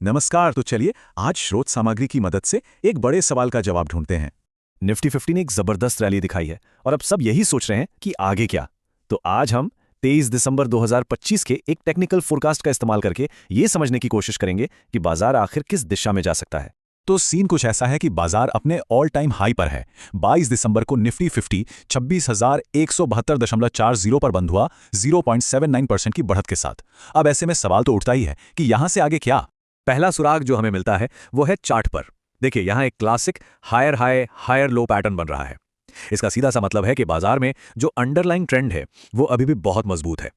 नमस्कार। तो चलिए आज स्रोत सामग्री की मदद से एक बड़े सवाल का जवाब ढूंढते हैं। निफ्टी 50 ने एक जबरदस्त रैली दिखाई है और अब सब यही सोच रहे हैं कि आगे क्या। तो आज हम 23 दिसंबर 2025 के एक टेक्निकल फोरकास्ट का इस्तेमाल करके ये समझने की कोशिश करेंगे कि बाजार आखिर किस दिशा में जा सकता है। तो सीन कुछ ऐसा है कि बाजार अपने ऑल टाइम हाई पर है। 22 दिसंबर को निफ्टी 50 26,172.40 पर बंद हुआ, 0.79% की बढ़त के साथ। अब ऐसे में सवाल तो उठता ही है कि यहां से आगे क्या। पहला सुराग जो हमें मिलता है वो है चार्ट पर। देखिए यहां एक classic higher high higher low pattern बन रहा है। इसका सीधा सा मतलब है कि बाजार में जो अंडरलाइंग ट्रेंड है वो अभी भी बहुत मजबूत है।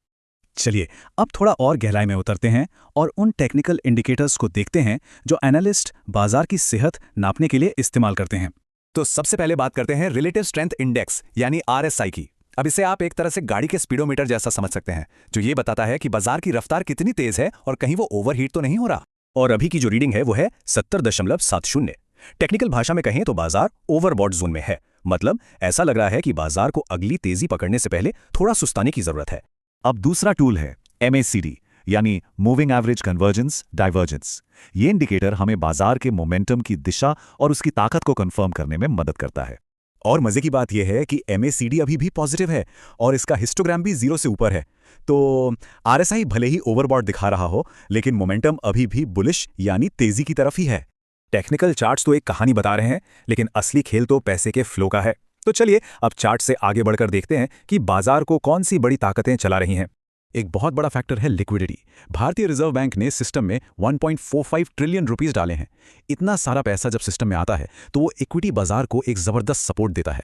चलिए अब थोड़ा और गहराई में उतरते हैं और उन टेक्निकल इंडिकेटर्स को देखते हैं जो एनालिस्ट बाजार की सेहत नापने के लिए इस्तेमाल करते हैं। तो सबसे पहले बात करते हैं रिलेटिव स्ट्रेंथ इंडेक्स यानी आरएसआई की। अब इसे आप एक तरह से गाड़ी के स्पीडोमीटर जैसा समझ सकते हैं, जो ये बताता है कि बाजार की रफ्तार कितनी तेज है और कहीं वो ओवरहीट तो नहीं हो रहा। और अभी की जो रीडिंग है वो है 70.70। टेक्निकल भाषा में कहें तो बाजार ओवरबॉट जोन में है। मतलब ऐसा लग रहा है कि बाजार को अगली तेजी पकड़ने से पहले थोड़ा सुस्ताने की जरूरत है। अब दूसरा टूल है MACD यानी मूविंग एवरेज कन्वर्जेंस डाइवर्जेंस। ये इंडिकेटर हमें बाजार के मोमेंटम की दिशा और उसकी ताकत को कंफर्म करने में मदद करता है। और मजे की बात यह है कि MACD अभी भी पॉजिटिव है और इसका हिस्टोग्राम भी 0 से ऊपर है। तो RSI भले ही ओवरबॉट दिखा रहा हो, लेकिन मोमेंटम अभी भी बुलिश यानी तेजी की तरफ ही है। टेक्निकल चार्ट्स तो एक कहानी बता रहे हैं, लेकिन असली खेल तो पैसे के फ्लो का है। तो चलिए अब चार्ट से आगे बढ़कर देखते हैं कि बाजार को कौन सी बड़ी ताकतें चला रही हैं। एक बहुत बड़ा फैक्टर है लिक्विडिटी। भारतीय रिजर्व बैंक ने सिस्टम में 1.45 ट्रिलियन रुपीस डाले हैं। इतना सारा पैसा जब सिस्टम में आता है तो वो इक्विटी बाजार को एक जबरदस्त सपोर्ट देता है।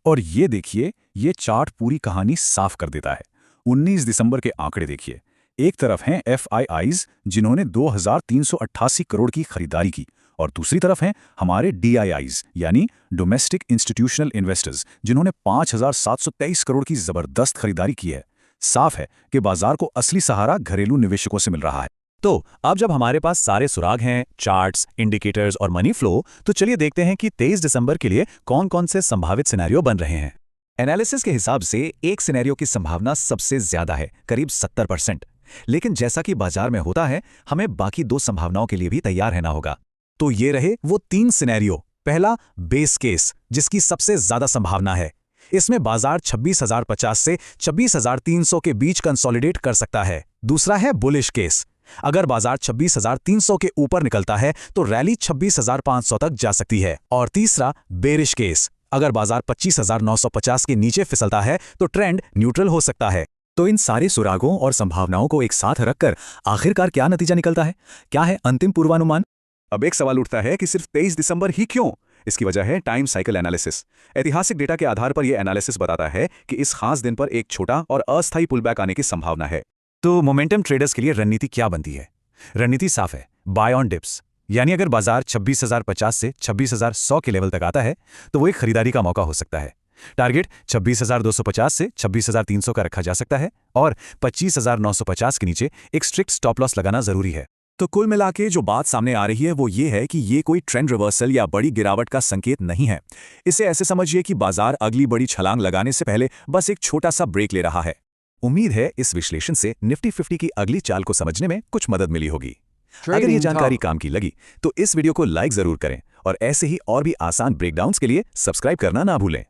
और ये देखिए, ये चार्ट पूरी कहानी साफ कर देता है। 19 दिसंबर के आंकड़े देखिए। एक तरफ हैं FIIs जिन्होंने 2,388 करोड़ की खरीदारी की, और दूसरी तरफ हैं हमारे DIIs यानी डोमेस्टिक इंस्टीट्यूशनल इन्वेस्टर्स जिन्होंने 5,723 करोड़ की जबरदस्त खरीदारी की है। साफ है कि बाजार को असली सहारा घरेलू निवेशकों से मिल रहा है। तो अब जब हमारे पास सारे सुराग हैं, चार्ट्स, इंडिकेटर्स और मनी फ्लो, तो चलिए देखते हैं कि 23 दिसंबर के लिए कौन कौन से संभावित सिनेरियो बन रहे हैं। एनालिसिस के हिसाब से एक सिनेरियो की संभावना सबसे ज्यादा है, करीब 70%। लेकिन जैसा कि बाजार में होता है, हमें बाकी दो संभावनाओं के लिए भी तैयार रहना होगा। तो ये रहे वो 3 सिनेरियो। पहला बेस केस, जिसकी सबसे ज्यादा संभावना है। इसमें बाजार 26,050 से 26,300 के बीच कंसोलिडेट कर सकता है। दूसरा है बुलिश केस। अगर बाजार 26,300 के ऊपर निकलता है तो रैली 26,500 तक जा सकती है। और तीसरा बेरिश केस। अगर बाजार 25,950 के नीचे फिसलता है तो ट्रेंड न्यूट्रल हो सकता है। तो इन सारे सुरागों और संभावनाओं को एक साथ रखकर आखिरकार क्या नतीजा निकलता है? क्या है अंतिम पूर्वानुमान? अब एक सवाल उठता है कि सिर्फ 23 दिसंबर ही क्यों? इसकी वजह है टाइम साइकिल एनालिसिस। ऐतिहासिक डेटा के आधार पर यह एनालिसिस बताता है कि इस खास दिन पर एक छोटा और अस्थायी पुलबैक आने की संभावना है। तो मोमेंटम ट्रेडर्स के लिए रणनीति क्या बनती है? रणनीति साफ है, बाय ऑन डिप्स। यानी अगर बाजार 26,050 से 26,100 के लेवल तक आता है तो वो एक खरीदारी का मौका हो सकता है। टारगेट 26,250 से 26,300 का रखा जा सकता है और 25,950 के नीचे एक स्ट्रिक्ट स्टॉप लॉस लगाना जरूरी है। तो कुल मिलाके जो बात सामने आ रही है वो ये है कि ये कोई ट्रेंड रिवर्सल या बड़ी गिरावट का संकेत नहीं है। इसे ऐसे समझिए कि बाजार अगली बड़ी छलांग लगाने से पहले बस एक छोटा सा ब्रेक ले रहा है। उम्मीद है इस विश्लेषण से निफ्टी 50 की अगली चाल को समझने में कुछ मदद मिली होगी। अगर ये जानकारी काम की लगी तो इस वीडियो को लाइक जरूर करें और ऐसे ही और भी आसान ब्रेकडाउन्स के लिए सब्सक्राइब करना ना भूलें।